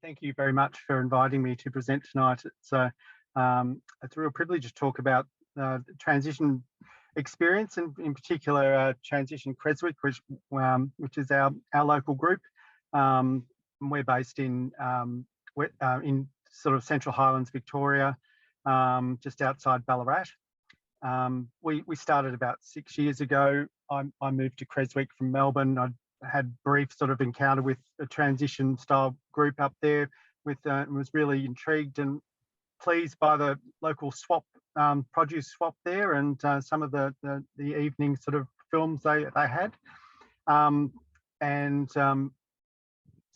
Thank you very much for inviting me to present tonight. It's a real privilege to talk about the transition experience, and in particular Transition Creswick, which is our local group. We're based in sort of Central Highlands, Victoria, just outside Ballarat. We started about 6 years ago. I moved to Creswick from Melbourne. I had brief sort of encounter with a transition style group up there and was really intrigued and pleased by the local produce swap there, and some of the evening sort of films they had. So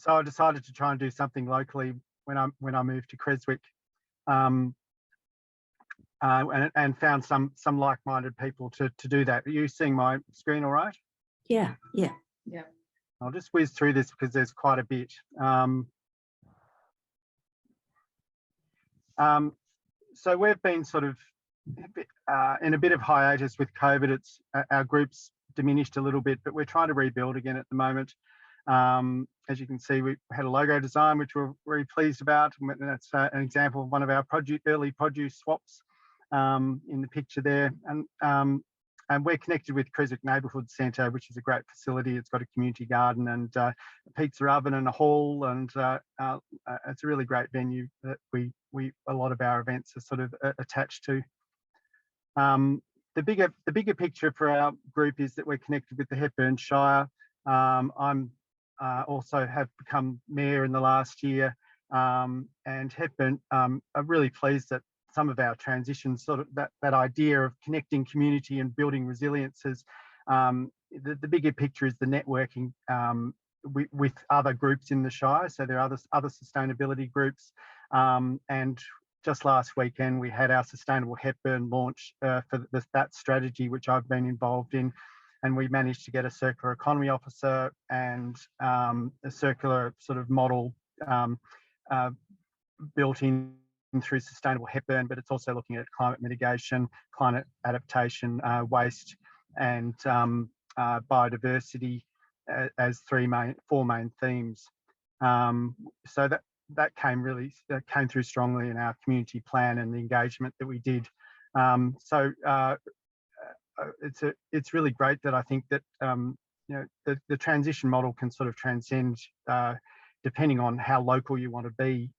I decided to try and do something locally when I moved to Creswick. And found some like-minded people to do that. Are you seeing my screen all right? Yeah. I'll just whiz through this because there's quite a bit. So we've been sort of in a bit of hiatus with COVID. Our group's diminished a little bit, but we're trying to rebuild again at the moment. As you can see, we had a logo design, which we're very pleased about. And that's an example of one of our early produce swaps in the picture there. And we're connected with Creswick Neighbourhood Centre, which is a great facility. It's got a community garden and a pizza oven and a hall, and it's a really great venue that a lot of our events are sort of attached to. The bigger picture for our group is that we're connected with the Hepburn Shire. I'm also have become mayor in the last year, and Hepburn are really pleased that some of our transitions, sort of that idea of connecting community and building resilience is the bigger picture is the networking with other groups in the Shire. So there are other sustainability groups, and just last weekend we had our Sustainable Hepburn launch for that strategy, which I've been involved in, and we managed to get a circular economy officer and a circular sort of model built in through Sustainable Hepburn, but it's also looking at climate mitigation, climate adaptation, waste, and biodiversity as four main themes. So that came through strongly in our community plan and the engagement that we did. It's really great that I think that the transition model can sort of transcend depending on how local you want to be.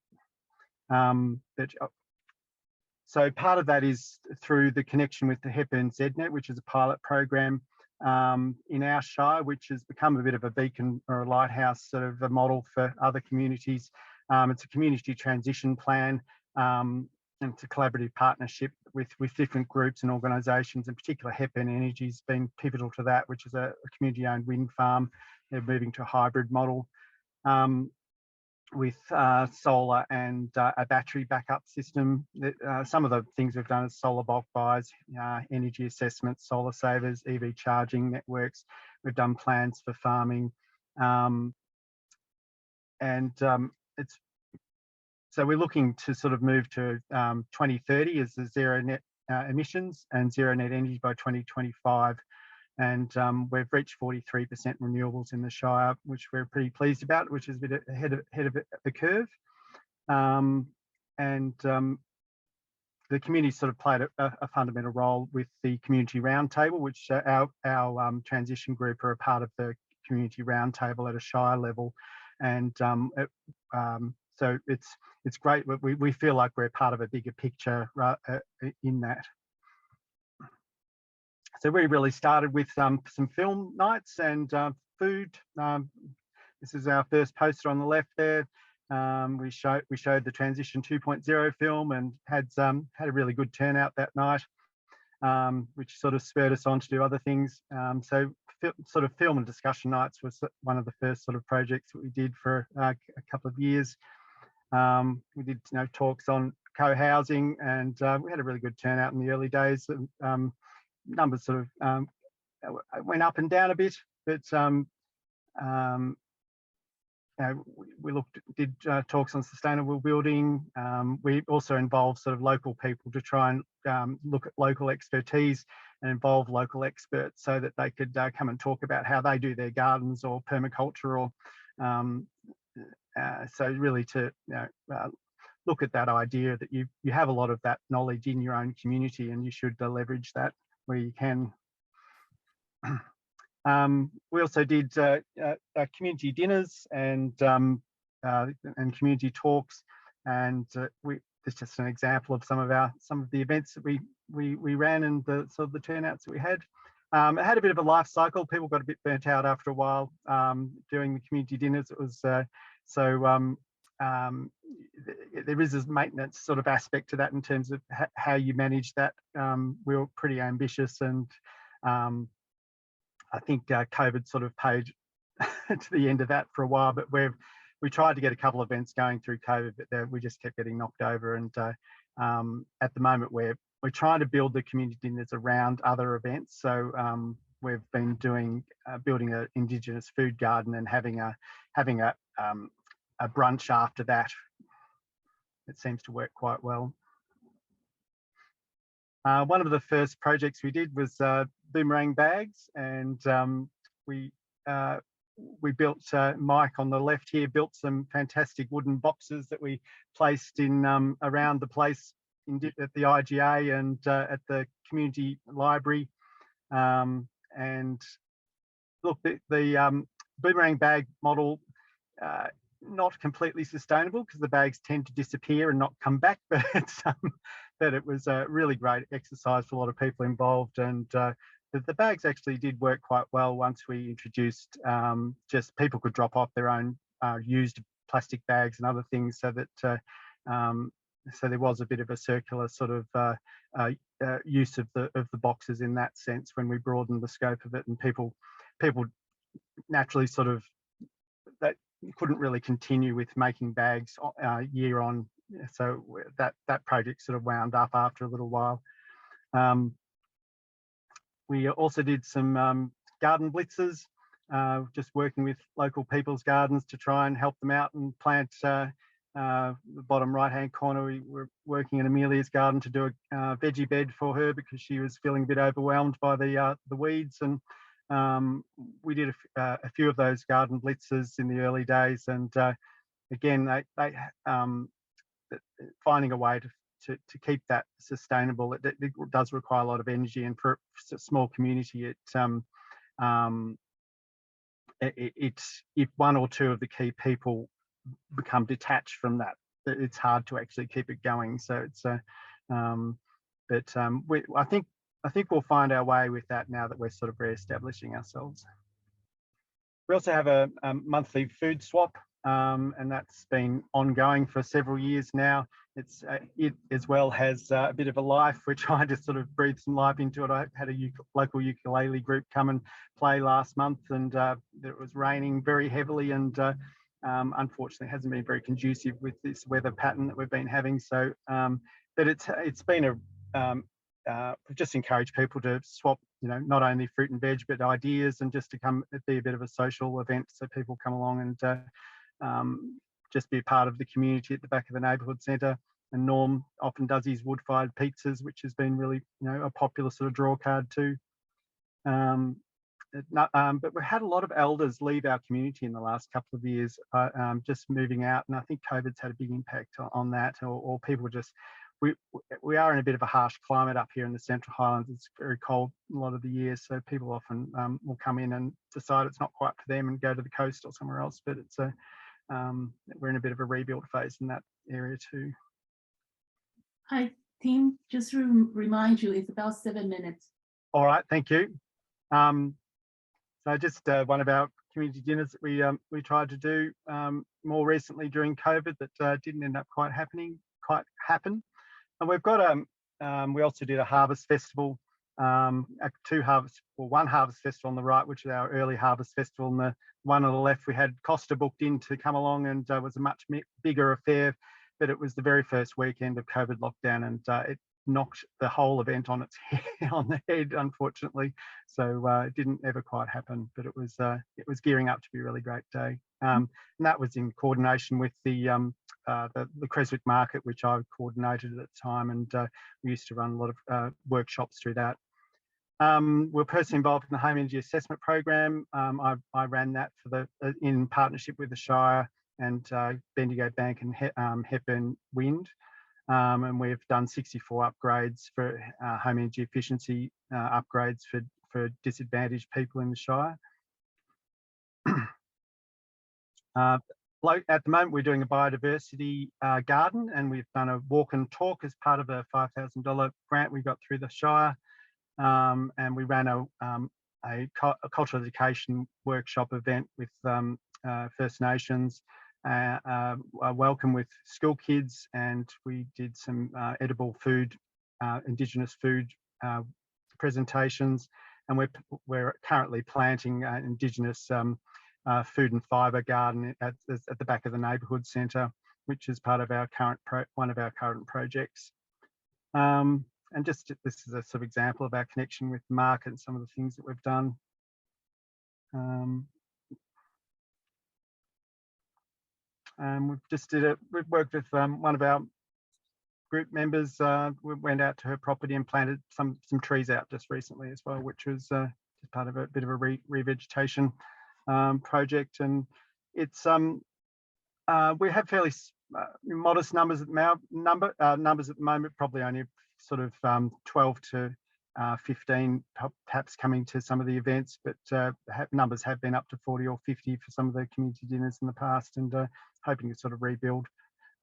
So part of that is through the connection with the Hepburn ZNet, which is a pilot program in our Shire, which has become a bit of a beacon or a lighthouse, sort of a model for other communities. It's a community transition plan, and it's a collaborative partnership with different groups and organisations. In particular, Hepburn Energy's been pivotal to that, which is a community-owned wind farm. They're moving to a hybrid model. With solar and a battery backup system. Some of the things we've done is solar bulk buys, energy assessments, solar savers, EV charging networks. We've done plans for farming, so we're looking to sort of move to 2030 as the zero net emissions and zero net energy by 2025. And we've reached 43% renewables in the Shire, which we're pretty pleased about, which is a bit ahead of the curve. The community sort of played a fundamental role with the community roundtable, which our transition group are a part of the community roundtable at a Shire level. And so it's great. We feel like we're part of a bigger picture in that. So we really started with some film nights and food. This is our first poster on the left there. We showed the Transition 2.0 film and had a really good turnout that night, which sort of spurred us on to do other things. So sort of film and discussion nights was one of the first sort of projects that we did for a couple of years. We did talks on co-housing, and we had a really good turnout in the early days. Numbers sort of went up and down a bit, but we did talks on sustainable building. We also involved sort of local people to try and look at local expertise and involve local experts so that they could come and talk about how they do their gardens or permaculture, so really to look at that idea that you have a lot of that knowledge in your own community, and you should leverage that where you can. We also did community dinners and community talks, and it's just an example of some of the events that we ran and the sort of the turnouts that we had. It had a bit of a life cycle. People got a bit burnt out after a while doing the community dinners. It was there is a maintenance sort of aspect to that in terms of how you manage that. We were pretty ambitious, and I think COVID sort of paid to the end of that for a while, but we tried to get a couple of events going through COVID, but we just kept getting knocked over. And at the moment, we're trying to build the community dinners around other events. So we've been doing building an Indigenous food garden and having a brunch after that. It seems to work quite well. One of the first projects we did was boomerang bags, and we built, Mike on the left here built some fantastic wooden boxes that we placed in around the place at the IGA and at the community library. And look, the boomerang bag model, not completely sustainable because the bags tend to disappear and not come back, but it was a really great exercise for a lot of people involved. And the bags actually did work quite well once we introduced just people could drop off their own used plastic bags and other things, so that so there was a bit of a circular sort of use of the boxes in that sense when we broadened the scope of it, and people naturally sort of that couldn't really continue with making bags year on, so that project sort of wound up after a little while. We also did some garden blitzes, just working with local people's gardens to try and help them out and plant. The bottom right hand corner, we were working in Amelia's garden to do a veggie bed for her because she was feeling a bit overwhelmed by the weeds, and we did a few of those garden blitzes in the early days. And again, they finding a way to keep that sustainable, it does require a lot of energy, and for a small community, it's if one or two of the key people become detached from that, it's hard to actually keep it going. So it's I think we'll find our way with that now that we're sort of re-establishing ourselves. We also have a monthly food swap, and that's been ongoing for several years now. It as well has a bit of a life. We're trying to sort of breathe some life into it. I had a local ukulele group come and play last month, and it was raining very heavily, and unfortunately it hasn't been very conducive with this weather pattern that we've been having. So, but it's been we've just encouraged people to swap, not only fruit and veg, but ideas, and just to come be a bit of a social event, so people come along and just be a part of the community at the back of the neighbourhood centre. And Norm often does his wood-fired pizzas, which has been really, a popular sort of draw card too. But we've had a lot of elders leave our community in the last couple of years, just moving out, and I think COVID's had a big impact on that, or people just. We are in a bit of a harsh climate up here in the Central Highlands. It's very cold a lot of the year, so people often will come in and decide it's not quite for them and go to the coast or somewhere else. But it's we're in a bit of a rebuild phase in that area too. Hi, team. Just to remind you, it's about 7 minutes. All right, thank you. So just one of our community dinners that we tried to do more recently during COVID that didn't end up quite happen. And we've got we also did a harvest festival, one harvest festival on the right, which is our early harvest festival, and the one on the left we had Costa booked in to come along, and was a much bigger affair, but it was the very first weekend of COVID lockdown, and it knocked the whole event on its head, on the head, unfortunately. So it didn't ever quite happen, but it was gearing up to be a really great day. And that was in coordination with the Creswick Market, which I coordinated at the time, and we used to run a lot of workshops through that. We're personally involved in the Home Energy Assessment Program. I ran that in partnership with the Shire, Bendigo Bank and Hepburn Wind. And we've done 64 upgrades for home energy efficiency upgrades for disadvantaged people in the Shire. At the moment, we're doing a biodiversity garden, and we've done a walk and talk as part of a $5,000 grant we got through the Shire. And we ran a cultural education workshop event with First Nations, a welcome with school kids, and we did some edible food, Indigenous food presentations. And we're currently planting Indigenous food and fibre garden at the back of the neighbourhood centre, which is part of our one of our current projects. And this is a sort of example of our connection with the market and some of the things that we've done. We've worked with one of our group members. We went out to her property and planted some trees out just recently as well, which was just part of a bit of a revegetation project. And it's we have fairly modest numbers at the moment, probably only sort of 12 to 15 perhaps coming to some of the events, but numbers have been up to 40 or 50 for some of the community dinners in the past, and hoping to sort of rebuild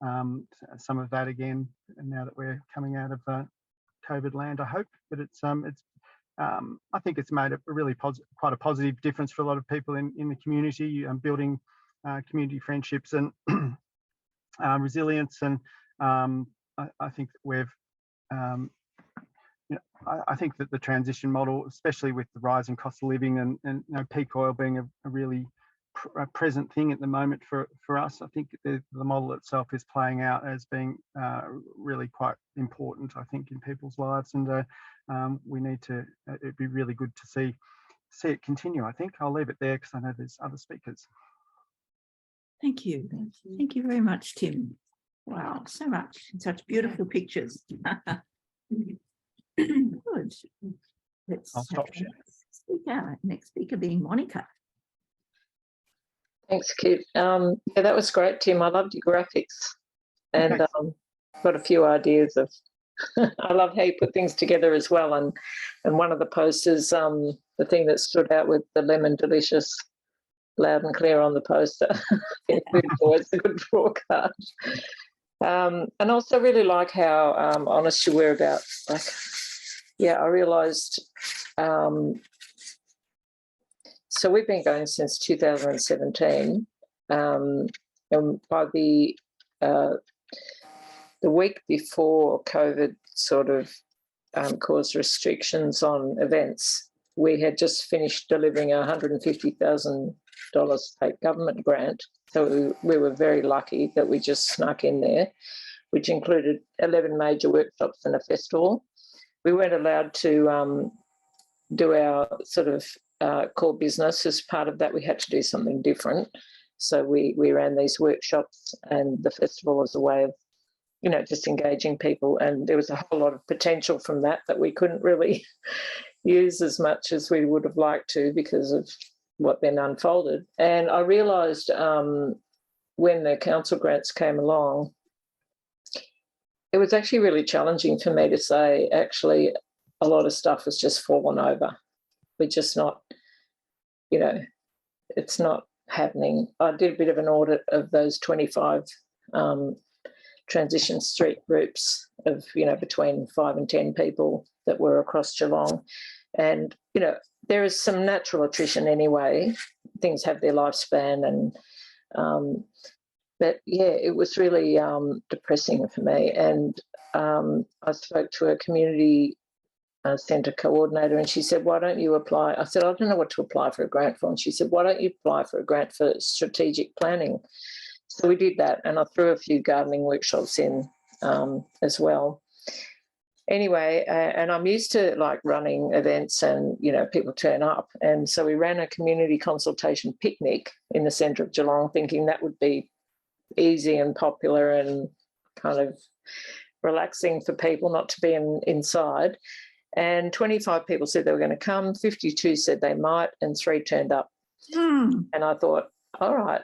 some of that again now that we're coming out of COVID land, I hope. But I think it's made a really quite a positive difference for a lot of people in the community, building community friendships and resilience. And I think that we've I think that the transition model, especially with the rise in cost of living and peak oil being a really present thing at the moment for us, I think the model itself is playing out as being really quite important, I think, in people's lives. And we need to, it'd be really good to see it continue. I think I'll leave it there because I know there's other speakers. Thank you. Thank you very much, Tim. Wow, so much, such beautiful pictures. Good. I'll stop sharing. Next speaker being Monica. Thanks, Kit. Yeah, that was great, Tim. I loved your graphics, and got a few ideas of. I love how you put things together as well. And one of the posters, the thing that stood out with the lemon delicious, loud and clear on the poster. It's a good broadcast. And also really like how honest you were about, like, yeah, I realised. So we've been going since 2017, and by the week before COVID sort of caused restrictions on events, we had just finished delivering a $150,000 state government grant. So we were very lucky that we just snuck in there, which included 11 major workshops and a festival. We weren't allowed to do our sort of core business. As part of that, we had to do something different. So we ran these workshops and the festival as a way of, just engaging people. And there was a whole lot of potential from that we couldn't really use as much as we would have liked to because of what then unfolded. And I realised when the council grants came along, it was actually really challenging for me to say, actually, a lot of stuff has just fallen over. We're just not, it's not happening. I did a bit of an audit of those 25 transition street groups of, between 5 and 10 people that were across Geelong. And, there is some natural attrition anyway. Things have their lifespan. And, but, yeah, it was really depressing for me. And I spoke to a community centre coordinator, and she said, why don't you apply? I said, I don't know what to apply for a grant for. And she said, why don't you apply for a grant for strategic planning? So we did that, and I threw a few gardening workshops in as well. Anyway, and I'm used to like running events and, people turn up. And so we ran a community consultation picnic in the centre of Geelong, thinking that would be easy and popular and kind of relaxing for people not to be inside. And 25 people said they were going to come, 52 said they might, and 3 turned up. And I thought, all right.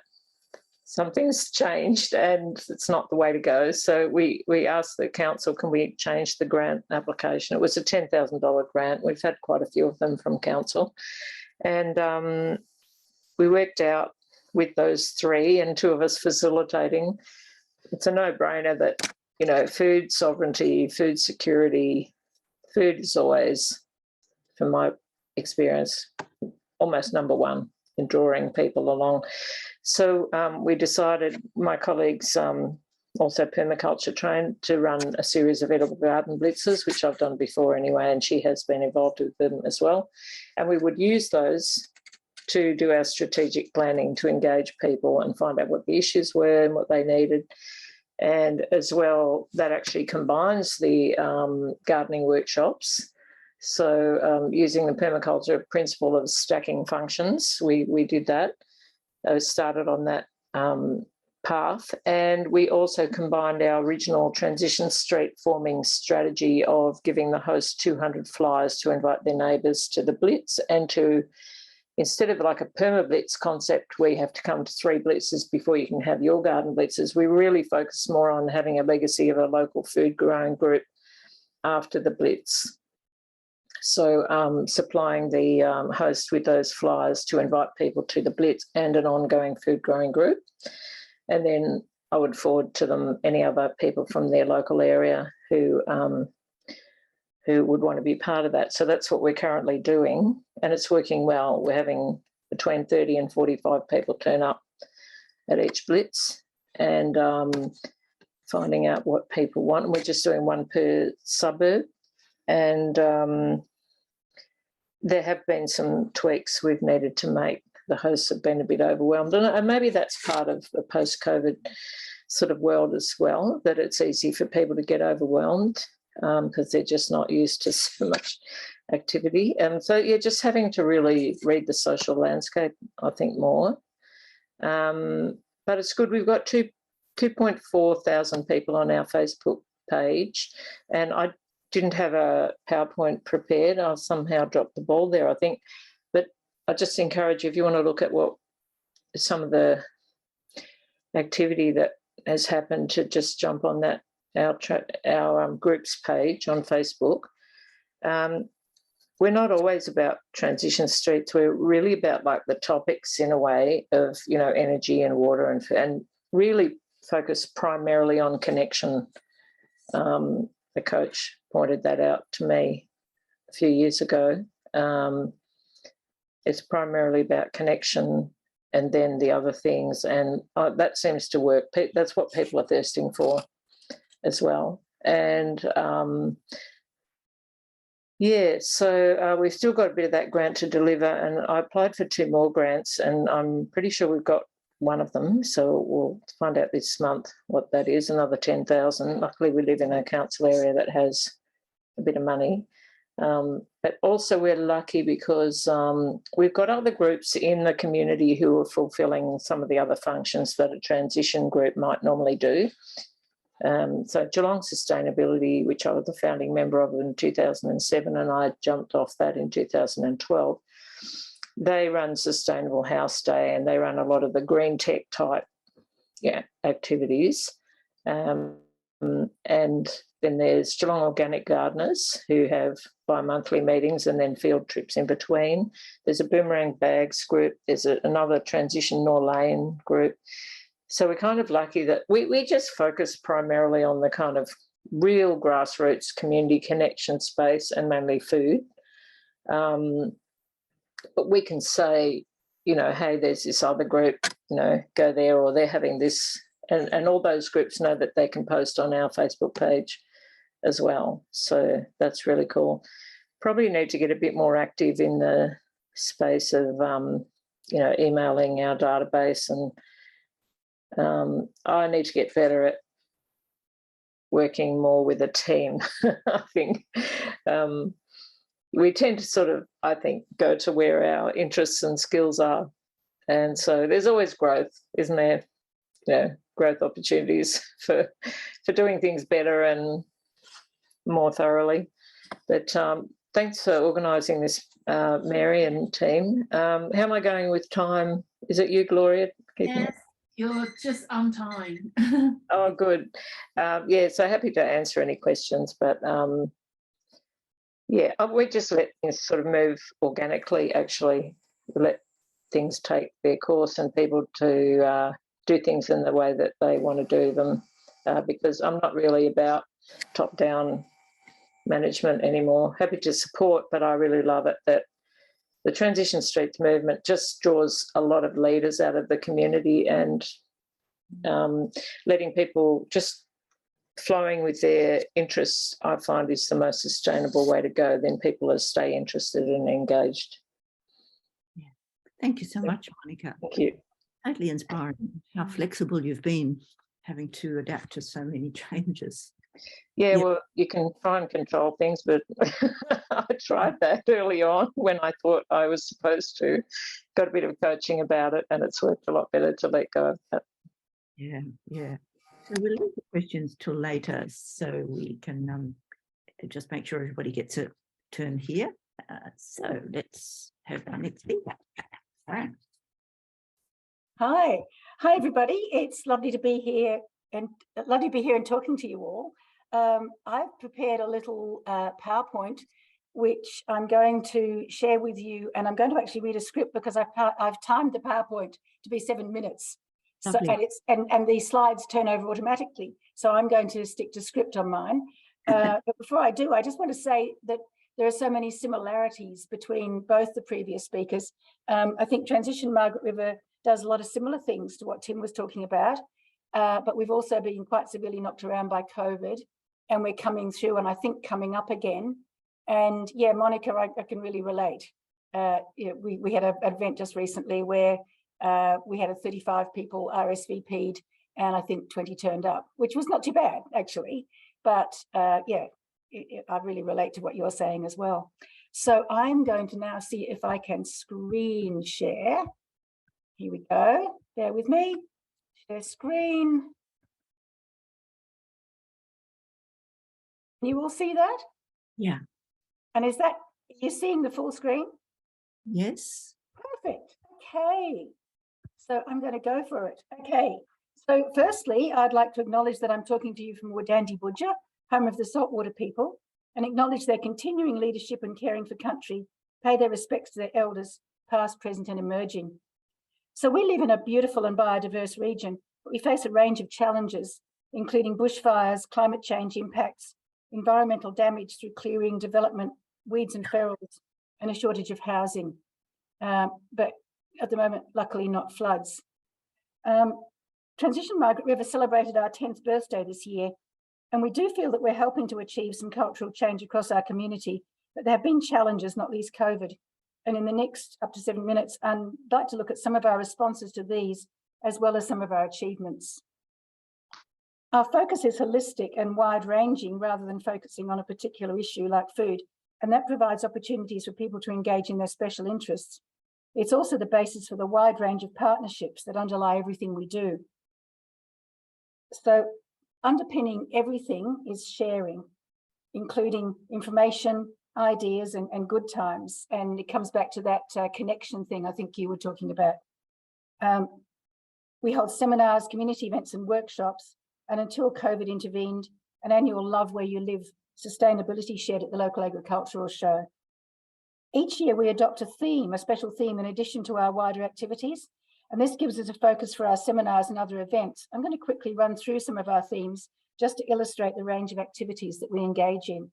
something's changed and it's not the way to go. So we asked the council, can we change the grant application? It was a $10,000 grant. We've had quite a few of them from council. And we worked out with those three and two of us facilitating. It's a no-brainer that, you know, food sovereignty, food security, food is always, from my experience, almost number one in drawing people along. So we decided, my colleagues, also permaculture trained, to run a series of edible garden blitzes, which I've done before anyway, and she has been involved with them as well. And we would use those to do our strategic planning, to engage people and find out what the issues were and what they needed. And as well, that actually combines the gardening workshops. So using the permaculture principle of stacking functions, we did that. I started on that path. And we also combined our original transition street forming strategy of giving the host 200 flyers to invite their neighbours to the blitz, and to, instead of like a perma blitz concept where you have to come to 3 blitzes before you can have your garden blitzes, we really focus more on having a legacy of a local food growing group after the blitz. So supplying the host with those flyers to invite people to the blitz and an ongoing food growing group. And then I would forward to them any other people from their local area who would want to be part of that. So that's what we're currently doing, and it's working well. We're having between 30 and 45 people turn up at each blitz, and finding out what people want. And we're just doing one per suburb. And there have been some tweaks we've needed to make. The hosts have been a bit overwhelmed, and maybe that's part of the post-COVID sort of world as well, that it's easy for people to get overwhelmed because they're just not used to so much activity. And so you're just having to really read the social landscape, I think, more. But it's good. We've got 2.4 thousand people on our Facebook page, and I didn't have a PowerPoint prepared. I somehow dropped the ball there, I think. But I just encourage you, if you want to look at what some of the activity that has happened, to just jump on that, our groups page on Facebook. We're not always about transition streets. We're really about like the topics in a way of, you know, energy and water, and really focus primarily on connection. The coach pointed that out to me a few years ago. It's primarily about connection and then the other things, and that seems to work. That's what people are thirsting for as well. And so we've still got a bit of that grant to deliver, and I applied for 2 more grants, and I'm pretty sure we've got one of them, so we'll find out this month what that is, another 10,000. Luckily we live in a council area that has a bit of money, but also we're lucky because we've got other groups in the community who are fulfilling some of the other functions that a transition group might normally do. So Geelong Sustainability, which I was the founding member of in 2007, and I jumped off that in 2012, they run Sustainable House Day, and they run a lot of the green tech type activities. And then there's Geelong Organic Gardeners, who have bi-monthly meetings and then field trips in between. There's a Boomerang Bags group. There's another Transition Nor Lane group. So we're kind of lucky that we just focus primarily on the kind of real grassroots community connection space, and mainly food. But we can say, you know, hey, there's this other group, you know, go there, or they're having this. And all those groups know that they can post on our Facebook page as well. So that's really cool. Probably need to get a bit more active in the space of, you know, emailing our database, and I need to get better at working more with a team, I think. We tend to sort of, I think, go to where our interests and skills are. And so there's always growth, isn't there? You know, growth opportunities for doing things better and more thoroughly. But thanks for organising this, Mary and team. How am I going with time? Is it you, Gloria? Yes, You're just on time. Oh, good. Yeah, so happy to answer any questions, but yeah, we just let things sort of move organically, actually. We let things take their course and people to do things in the way that they want to do them, because I'm not really about top-down management anymore. Happy to support, but I really love it that the Transition Streets movement just draws a lot of leaders out of the community, and letting people just flowing with their interests, I find, is the most sustainable way to go. Then people will stay interested and engaged. Yeah. Thank you so much, Monica. Thank you. Totally inspiring how flexible you've been, having to adapt to so many changes. Yeah, well, you can try and control things, but I tried that early on when I thought I was supposed to. Got a bit of coaching about it, and it's worked a lot better to let go of that. Yeah, yeah. So we'll leave the questions till later, so we can just make sure everybody gets a turn here. So let's have our next speaker. Fran. Hi everybody. It's lovely to be here and talking to you all. I've prepared a little PowerPoint which I'm going to share with you, and I'm going to actually read a script because I've timed the PowerPoint to be 7 minutes. So, and these slides turn over automatically. So I'm going to stick to script on mine. But before I do, I just want to say that there are so many similarities between both the previous speakers. I think Transition Margaret River does a lot of similar things to what Tim was talking about, but we've also been quite severely knocked around by COVID, and we're coming through, and I think coming up again. And yeah, Monica, I can really relate. We had an event just recently where we had 35 people RSVP'd, and I think 20 turned up, which was not too bad actually. But yeah, I really relate to what you're saying as well. So I'm going to now see if I can screen share. Here we go. Bear with me. Share screen. You all see that? Yeah. And is that, you're seeing the full screen? Yes. Perfect. Okay. So I'm going to go for it. Okay. So firstly, I'd like to acknowledge that I'm talking to you from Wodandi Budja, home of the saltwater people, and acknowledge their continuing leadership and caring for country, pay their respects to their elders, past, present, and emerging. So we live in a beautiful and biodiverse region, but we face a range of challenges, including bushfires, climate change impacts, environmental damage through clearing, development, weeds and ferals, and a shortage of housing. But at the moment, luckily not floods. Transition Margaret River celebrated our 10th birthday this year, and we do feel that we're helping to achieve some cultural change across our community, but there have been challenges, not least COVID. And in the next up to 7 minutes, I'd like to look at some of our responses to these, as well as some of our achievements. Our focus is holistic and wide-ranging rather than focusing on a particular issue like food, and that provides opportunities for people to engage in their special interests. It's also the basis for the wide range of partnerships that underlie everything we do. So underpinning everything is sharing, including information, ideas, and good times. And it comes back to that connection thing I think you were talking about. We hold seminars, community events and workshops, and until COVID intervened, an annual Love Where You Live sustainability shed at the local agricultural show. Each year we adopt a theme, a special theme, in addition to our wider activities, and this gives us a focus for our seminars and other events. I'm going to quickly run through some of our themes just to illustrate the range of activities that we engage in.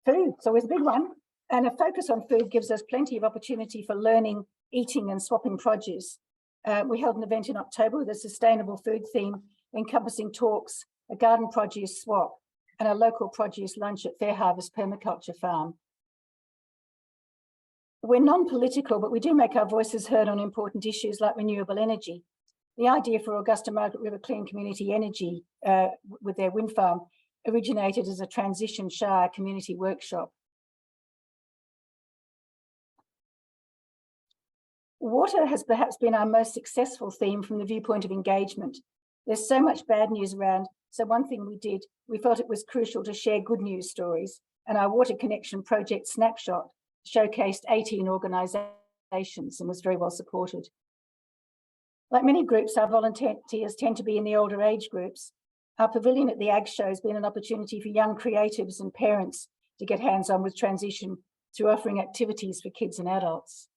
Food, so it's a big one, and a focus on food gives us plenty of opportunity for learning, eating and swapping produce. We held an event in October with a sustainable food theme encompassing talks, a garden produce swap, and a local produce lunch at Fair Harvest Permaculture Farm. We're non-political, but we do make our voices heard on important issues like renewable energy. The idea for Augusta Margaret River Clean Community Energy with their wind farm originated as a Transition Shire community workshop. Water has perhaps been our most successful theme from the viewpoint of engagement. There's so much bad news around, so one thing we did, we felt it was crucial to share good news stories, and our Water Connection Project Snapshot showcased 18 organisations and was very well supported. Like many groups, our volunteers tend to be in the older age groups. Our pavilion at the Ag Show has been an opportunity for young creatives and parents to get hands-on with transition through offering activities for kids and adults.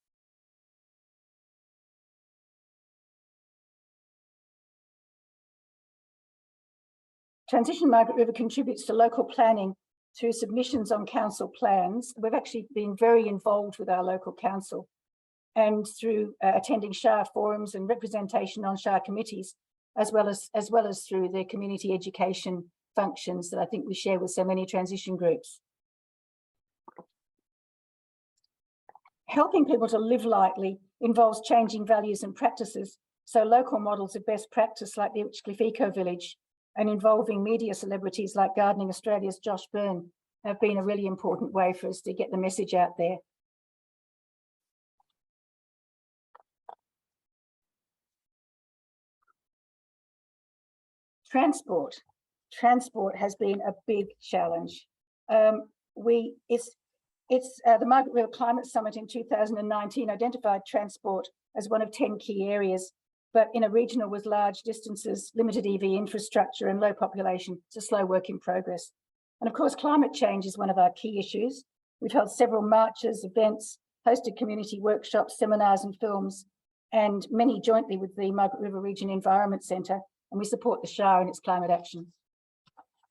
Transition Margaret River contributes to local planning through submissions on council plans. We've actually been very involved with our local council and through attending Shire forums and representation on Shire committees, as well as through their community education functions that I think we share with so many transition groups. Helping people to live lightly involves changing values and practices. So local models of best practice like the Witchcliffe Eco Village and involving media celebrities like Gardening Australia's Josh Byrne have been a really important way for us to get the message out there. Transport has been a big challenge. The Margaret River Climate Summit in 2019 identified transport as one of 10 key areas, but in a regional with large distances, limited EV infrastructure and low population, it's a slow work in progress. And of course, climate change is one of our key issues. We've held several marches, events, hosted community workshops, seminars and films, and many jointly with the Margaret River Region Environment Centre, and we support the Shire in its climate action.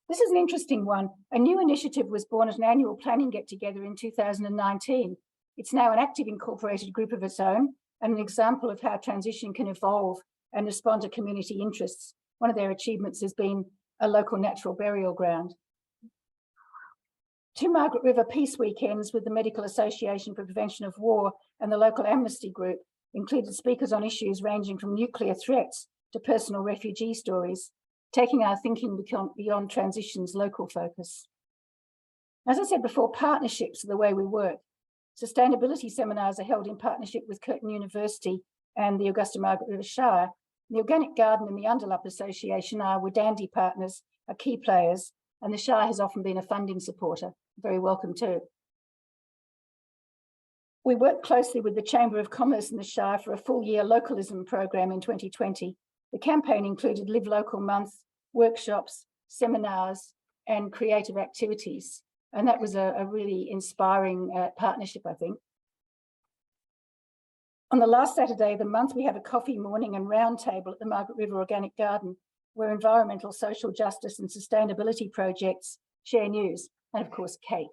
This is an interesting one. A new initiative was born at an annual planning get-together in 2019. It's now an active incorporated group of its own and an example of how transition can evolve and respond to community interests. One of their achievements has been a local natural burial ground. 2 Margaret River Peace Weekends with the Medical Association for Prevention of War and the local Amnesty Group included speakers on issues ranging from nuclear threats to personal refugee stories, taking our thinking beyond transition's local focus. As I said before, partnerships are the way we work. Sustainability seminars are held in partnership with Curtin University and the Augusta Margaret River Shire. The Organic Garden and the Underlup Association are Dandy partners, are key players, and the Shire has often been a funding supporter. Very welcome too. We worked closely with the Chamber of Commerce in the Shire for a full-year localism program in 2020. The campaign included Live Local Month, workshops, seminars, and creative activities. And that was a really inspiring partnership, I think. On the last Saturday of the month, we have a coffee morning and roundtable at the Margaret River Organic Garden, where environmental, social justice and sustainability projects share news, and of course, cake.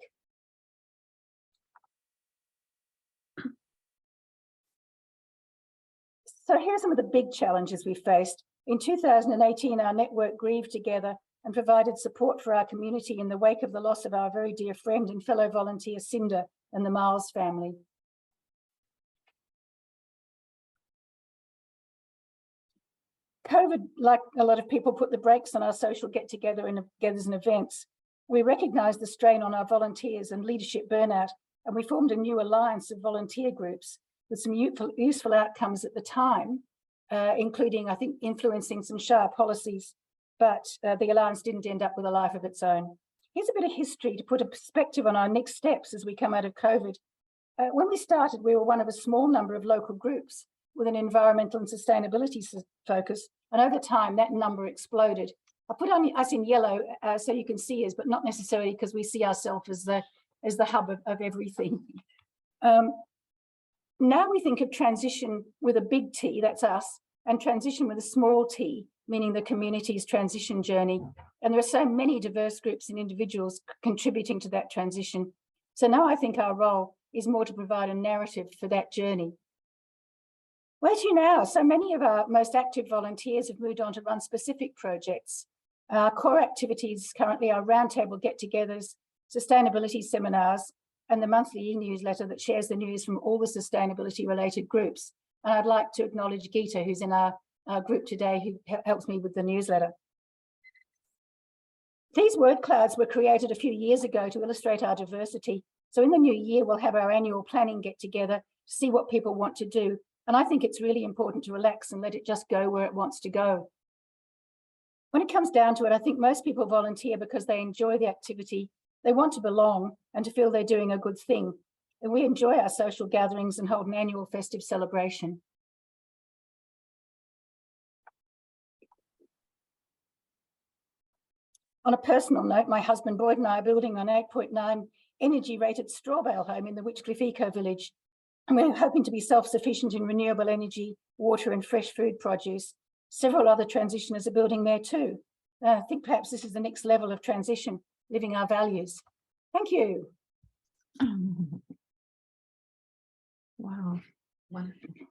So here are some of the big challenges we faced. In 2018, our network grieved together and provided support for our community in the wake of the loss of our very dear friend and fellow volunteer Cinder and the Miles family. COVID, like a lot of people, put the brakes on our social get-togethers and events. We recognised the strain on our volunteers and leadership burnout, and we formed a new alliance of volunteer groups with some useful outcomes at the time, including, I think, influencing some Shire policies, but the alliance didn't end up with a life of its own. Here's a bit of history to put a perspective on our next steps as we come out of COVID. When we started, we were one of a small number of local groups with an environmental and sustainability focus, and over time that number exploded. I put on us in yellow so you can see us, but not necessarily because we see ourselves as the hub of everything. Now we think of transition with a big T, that's us, and transition with a small t, meaning the community's transition journey. And there are so many diverse groups and individuals contributing to that transition. So now I think our role is more to provide a narrative for that journey. Where to now? So many of our most active volunteers have moved on to run specific projects. Our core activities currently are roundtable get-togethers, sustainability seminars, and the monthly e-newsletter that shares the news from all the sustainability-related groups. And I'd like to acknowledge Geeta, who's in our group today, who helps me with the newsletter. These word clouds were created a few years ago to illustrate our diversity. So in the new year, we'll have our annual planning get-together to see what people want to do. And I think it's really important to relax and let it just go where it wants to go. When it comes down to it, I think most people volunteer because they enjoy the activity, they want to belong and to feel they're doing a good thing. and we enjoy our social gatherings and hold an annual festive celebration. On a personal note, my husband Boyd and I are building an 8.9 energy rated straw bale home in the Witchcliff Eco Village. And we're hoping to be self-sufficient in renewable energy, water and fresh food produce. Several other transitioners are building there too. I think perhaps this is the next level of transition, living our values. Thank you. Wow. Wonderful.